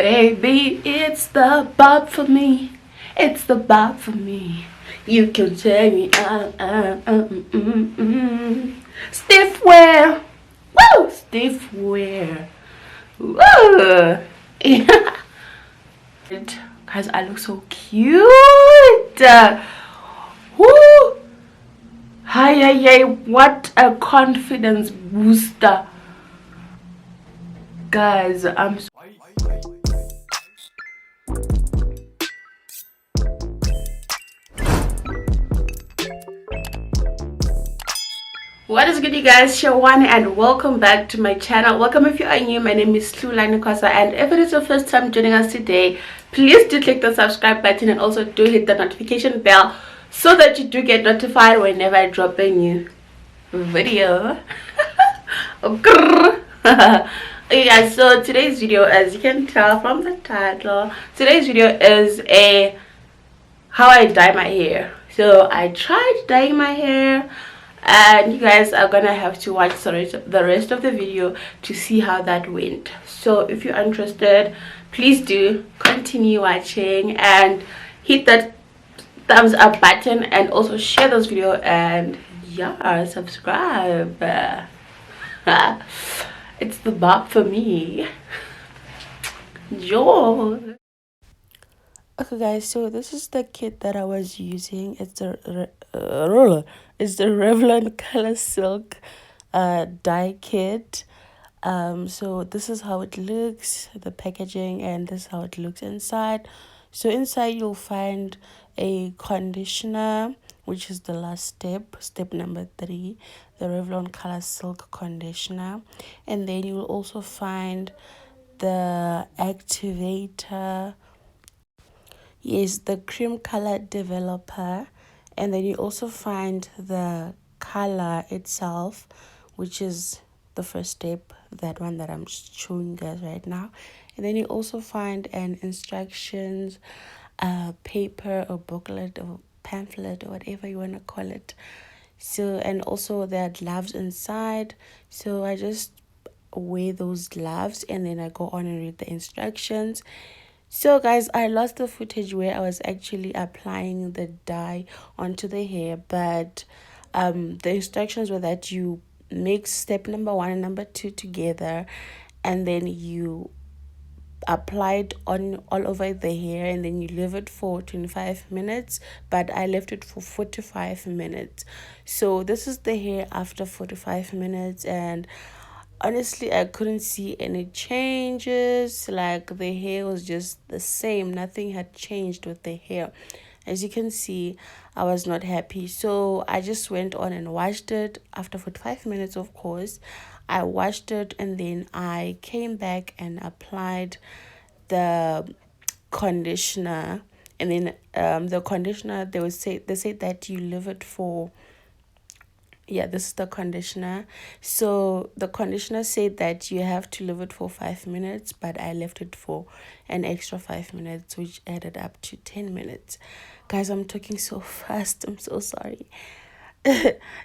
Baby, it's the bob for me. It's the bob for me. You can take me stiff wear. Woo! Stiff wear. Woo! Guys, I look so cute. Woo! Hi, what a confidence booster. Guys, I'm so what is good, you guys? Shawan, and welcome back to my channel. Welcome if you are new. My name is Lanie, and if it is your first time joining us today, please do click the subscribe button and also do hit the notification bell so that you do get notified whenever I drop a new video. Yeah, so today's video, as you can tell from the title, today's video is a how I dye my hair. So I tried dyeing my hair, and you guys are gonna have to watch the rest of the video to see how that went. So if you're interested, please do continue watching and hit that thumbs up button, and also share this video, and yeah, subscribe. It's the bob for me. Joy. Okay guys, so this is the kit that I was using. It's the Revlon colorsilk dye kit. So this is how it looks, the packaging, and this is how it looks inside. So inside you'll find a conditioner, which is the last step number 3, the Revlon colorsilk conditioner, and then you'll also find the activator, yes, the cream color developer, and then you also find the color itself, which is the first step, that one that I'm showing you guys right now. And then you also find an instructions paper or booklet or pamphlet or whatever you want to call it. So, and also there are gloves inside, so I just wear those gloves and then I go on and read the instructions. So guys, I lost the footage where I was actually applying the dye onto the hair, but the instructions were that you mix step number 1 and number 2 together, and then you apply it on all over the hair, and then you leave it for 25 minutes, but I left it for 45 minutes. So this is the hair after 45 minutes, and honestly I couldn't see any changes. Like, the hair was just the same, nothing had changed with the hair. As you can see, I was not happy, so I just went on and washed it after 45 minutes. Of course, I washed it, and then I came back and applied the conditioner. And then the conditioner, they said that you leave it for, yeah, this is the conditioner. So the conditioner said that you have to leave it for 5 minutes, but I left it for an extra 5 minutes, which added up to 10 minutes. Guys, I'm talking so fast, I'm so sorry.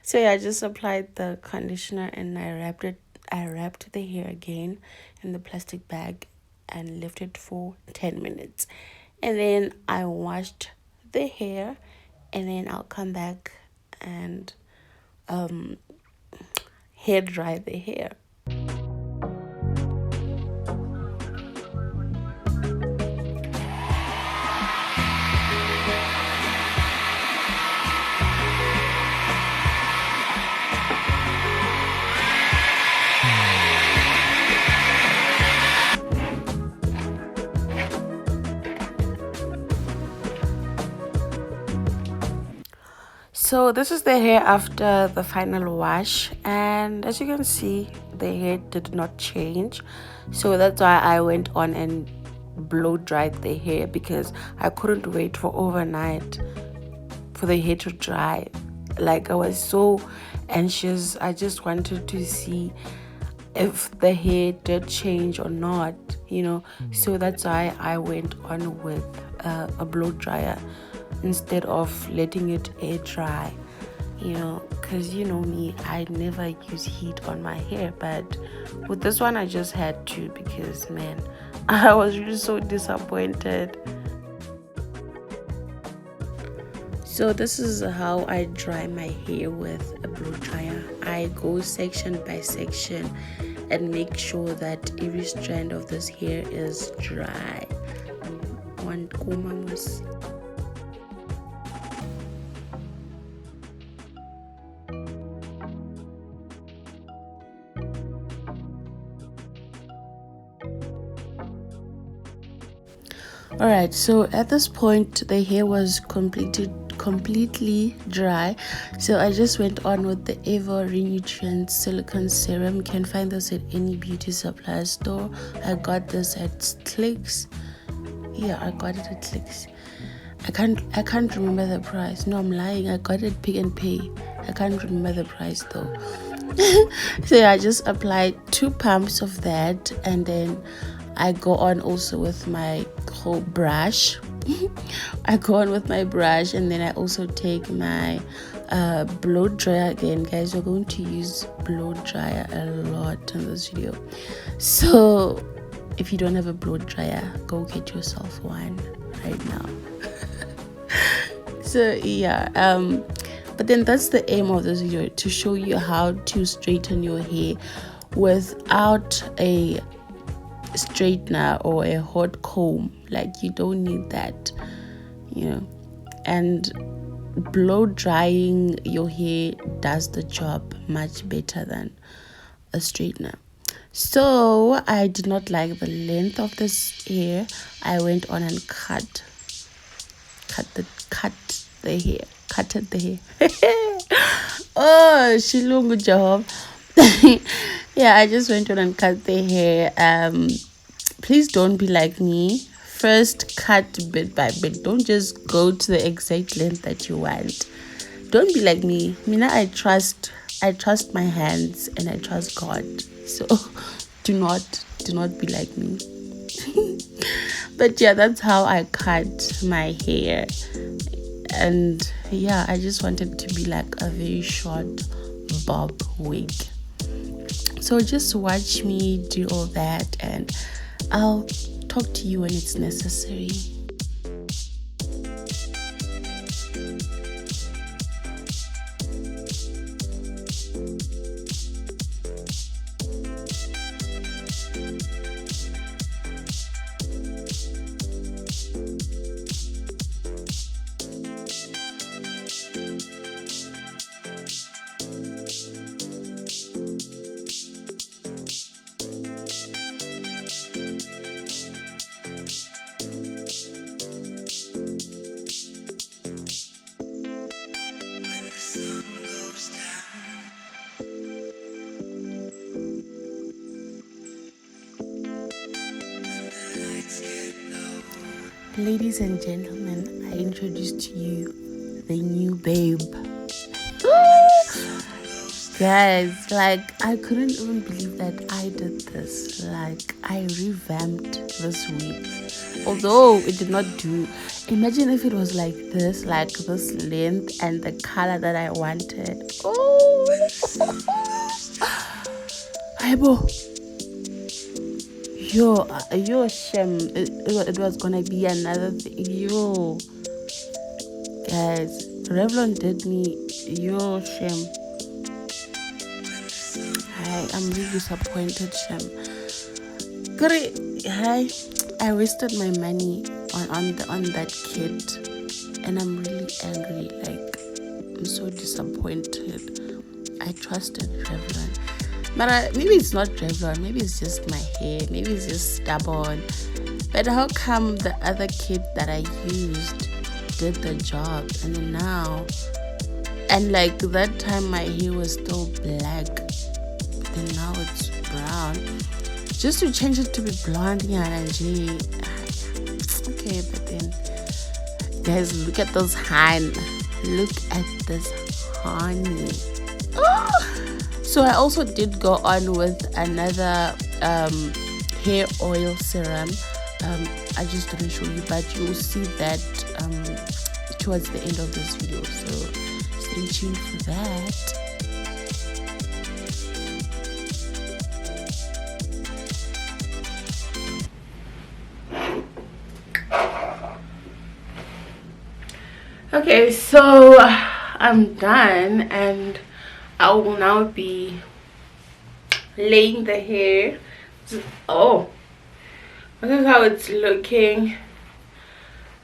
So yeah, I just applied the conditioner and I wrapped the hair again in the plastic bag and left it for 10 minutes. And then I washed the hair, and then I'll come back and hair dry the hair. So this is the hair after the final wash, and as you can see, the hair did not change. So that's why I went on and blow dried the hair, because I couldn't wait for overnight for the hair to dry. Like, I was so anxious. I just wanted to see if the hair did change or not, you know. So that's why I went on with a blow dryer instead of letting it air dry, you know, because you know me, I never use heat on my hair, but with this one I just had to, because man, I was really so disappointed. So this is how I dry my hair with a blow dryer. I go section by section and make sure that every strand of this hair is dry. One kumamos. Alright, so at this point the hair was completely dry, so I just went on with the Avoir Renutrients silicone serum. You can find this at any beauty supply store. I got this at Clicks. Yeah, I got it at Clicks. I can't remember the price. No, I'm lying. I got it PnP. I can't remember the price though. So yeah, I just applied 2 pumps of that, and then I go on also with my whole brush. I go on with my brush, and then I also take my blow dryer again. Guys, we're going to use blow dryer a lot in this video, so if you don't have a blow dryer, go get yourself one right now. So yeah, but then that's the aim of this video, to show you how to straighten your hair without a straightener or a hot comb. Like, you don't need that, you know. And blow drying your hair does the job much better than a straightener. So I did not like the length of this hair. I went on and cutted the hair. Oh, shilungu job. Yeah, I just went on and cut the hair. Please don't be like me. First, cut bit by bit. Don't just go to the exact length that you want. Don't be like me. Mina, I trust my hands and I trust God. So do not be like me. But yeah, that's how I cut my hair. And yeah, I just wanted to be like a very short bob wig. So just watch me do all that, and I'll talk to you when it's necessary. Ladies and gentlemen, I introduce to you the new babe. Guys, like, I couldn't even believe that I did this. Like, I revamped this wig. Although it did not do. Imagine if it was like this length and the color that I wanted. Oh, Aibo. Yo, Shem, it was gonna be another thing. Yo, guys, Revlon did me. Yo, Shem, I'm really disappointed, Shem. Hi, I wasted my money on that kit, and I'm really angry. Like, I'm so disappointed. I trusted Revlon. But maybe it's not Revlon, maybe it's just my hair, maybe it's just stubborn. But how come the other kit that I used did the job, and then now, and like that time my hair was still black, then now it's brown, just to change it to be blonde? Yeah, and okay, but then guys, look at this honey, look at this honey. So I also did go on with another hair oil serum. I just didn't show you, but you'll see that towards the end of this video, so stay tuned for that. Okay, so I'm done and I will now be laying the hair. Oh, this is how it's looking.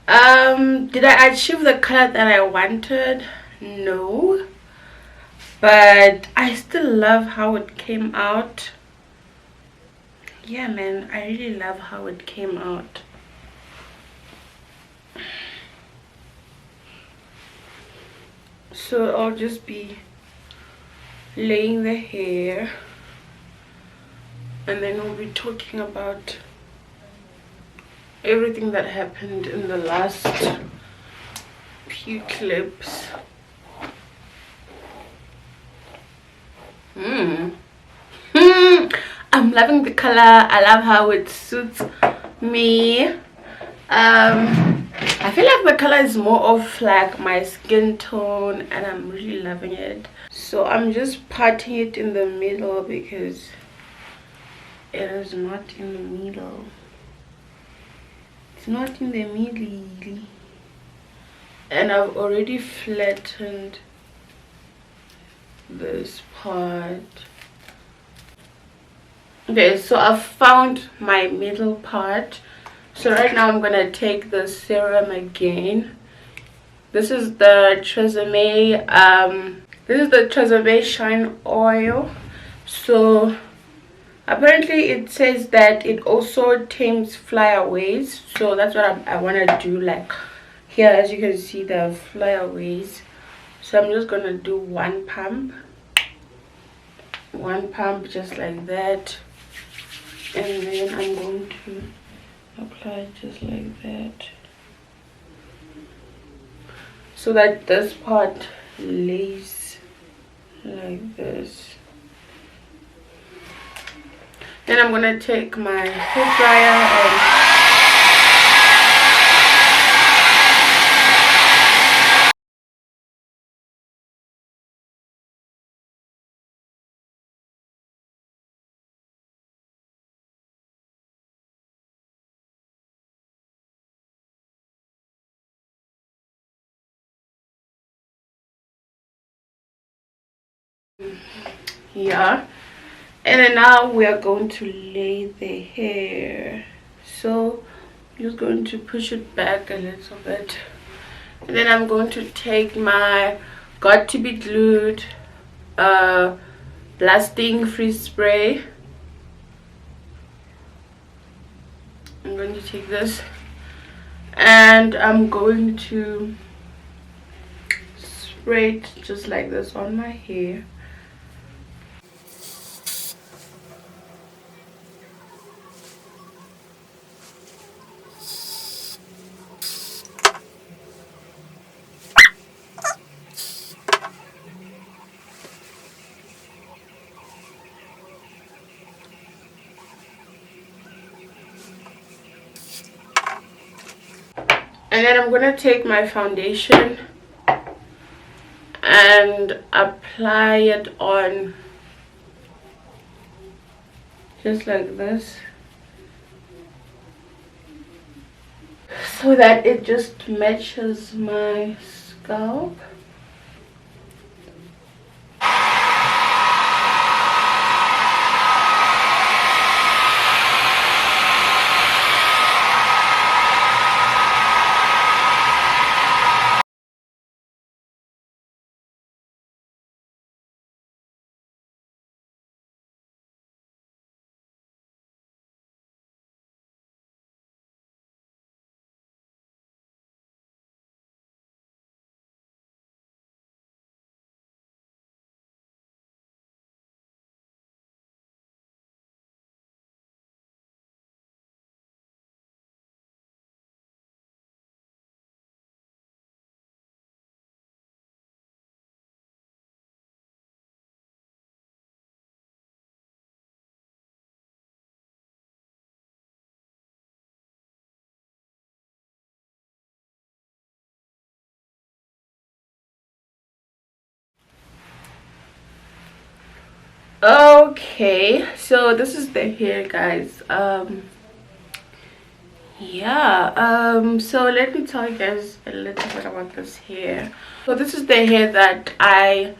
Did I achieve the color that I wanted? No, but I still love how it came out. Yeah, man, I really love how it came out. So I'll just be laying the hair and then we'll be talking about everything that happened in the last few clips. I'm loving the color. I love how it suits me. I feel like the color is more of like my skin tone and I'm really loving it. So I'm just parting it in the middle because it is not in the middle. It's not in the middle. And I've already flattened this part. Okay, so I've found my middle part. So right now I'm gonna take the serum again. This is the Tresemmé Shine oil. So apparently it says that it also tames flyaways. So that's what I want to do. Like here, as you can see, the flyaways. So I'm just gonna do one pump just like that, and then I'm going to apply just like that so that this part lays like this. Then I'm gonna take my hair dryer and yeah, and then now we are going to lay the hair. So I'm just going to push it back a little bit, and then I'm going to take my got to be glued blasting free spray. I'm going to take this and I'm going to spray it just like this on my hair. And then I'm gonna take my foundation and apply it on just like this so that it just matches my scalp. Okay, so this is the hair, guys. yeah, so let me tell you guys a little bit about this hair. So this is the hair that I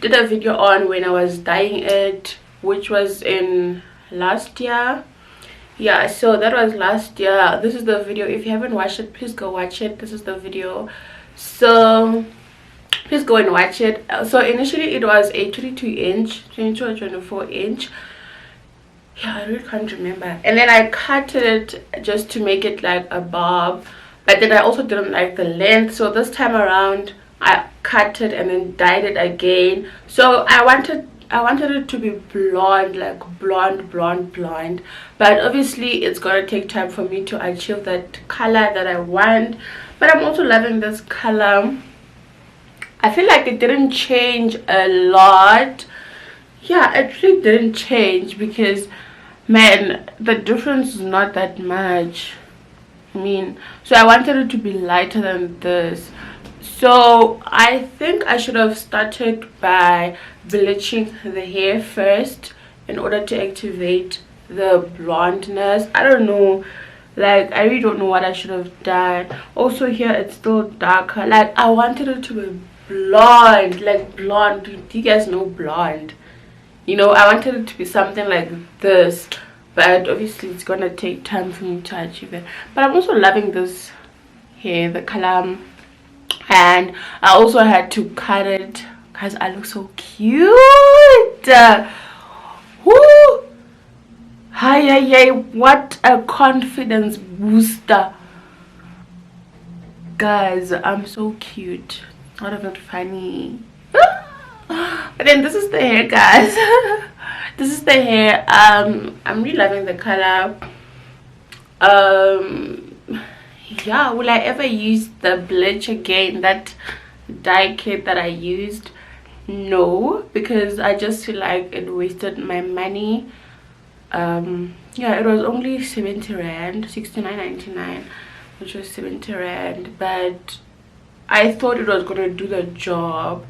did a video on when I was dyeing it, which was in last year. Yeah, so that was last year. This is the video. If you haven't watched it, please go watch it. This is the video, so please go and watch it. So initially it was a 22-inch, 22 or 24-inch. Yeah, I really can't remember. And then I cut it just to make it like a bob, but then I also didn't like the length, so this time around I cut it and then dyed it again. So I wanted it to be blonde, like blonde, but obviously it's gonna take time for me to achieve that color that I want. But I'm also loving this color. I feel like it didn't change a lot. Yeah, it really didn't change, because man, the difference is not that much. I mean, so I wanted it to be lighter than this. So I think I should have started by bleaching the hair first in order to activate the blondness. I don't know, like I really don't know what I should have done. Also here it's still darker. Like I wanted it to be blonde, like blonde. Do you guys know blonde? You know, I wanted it to be something like this, but obviously it's gonna take time for me to achieve it. But I'm also loving this hair, the color, and I also had to cut it because I look so cute. Woo! Hi, what a confidence booster, guys. I'm so cute. Not even funny. But then this is the hair, guys. This is the hair. I'm really loving the color. Yeah, will I ever use the bleach again, that dye kit that I used? No, because I just feel like it wasted my money. Yeah, it was only 70 rand, 69.99, which was 70 rand, but I thought it was gonna do the job.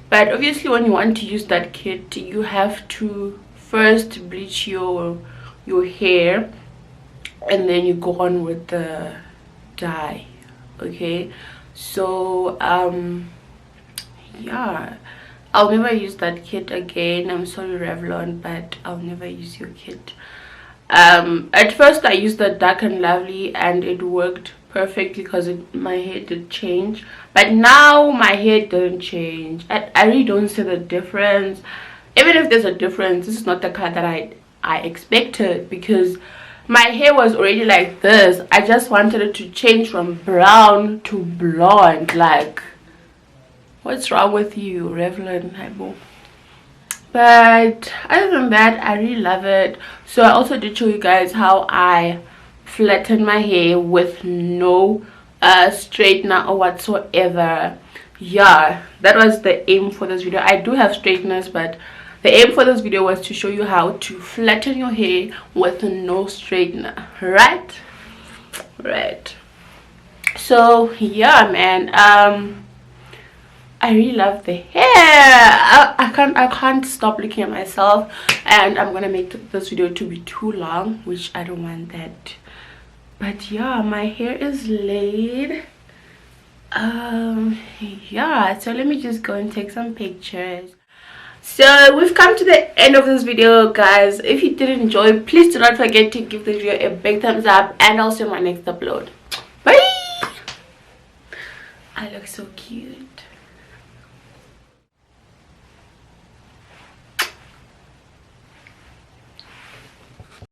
But obviously when you want to use that kit, you have to first bleach your hair and then you go on with the dye. Okay, so yeah, I'll never use that kit again. I'm sorry Revlon, but I'll never use your kit. At first I used the Dark and Lovely and it worked perfectly because my hair did change, but now my hair didn't change. I really don't see the difference. Even if there's a difference, this is not the color that I expected, because my hair was already like this. I just wanted it to change from brown to blonde. Like, what's wrong with you, Revlon? But other than that, I really love it. So I also did show you guys how I flatten my hair with no straightener or whatsoever. Yeah, that was the aim for this video. I do have straighteners, but the aim for this video was to show you how to flatten your hair with no straightener, right? So yeah, man, I really love the hair. I can't stop looking at myself, and I'm gonna make this video to be too long, which I don't want that. But yeah, my hair is laid. Yeah, so let me just go and take some pictures. So we've come to the end of this video, guys. If you did enjoy, please do not forget to give this video a big thumbs up, and I'll see you in my next upload. Bye. I look so cute.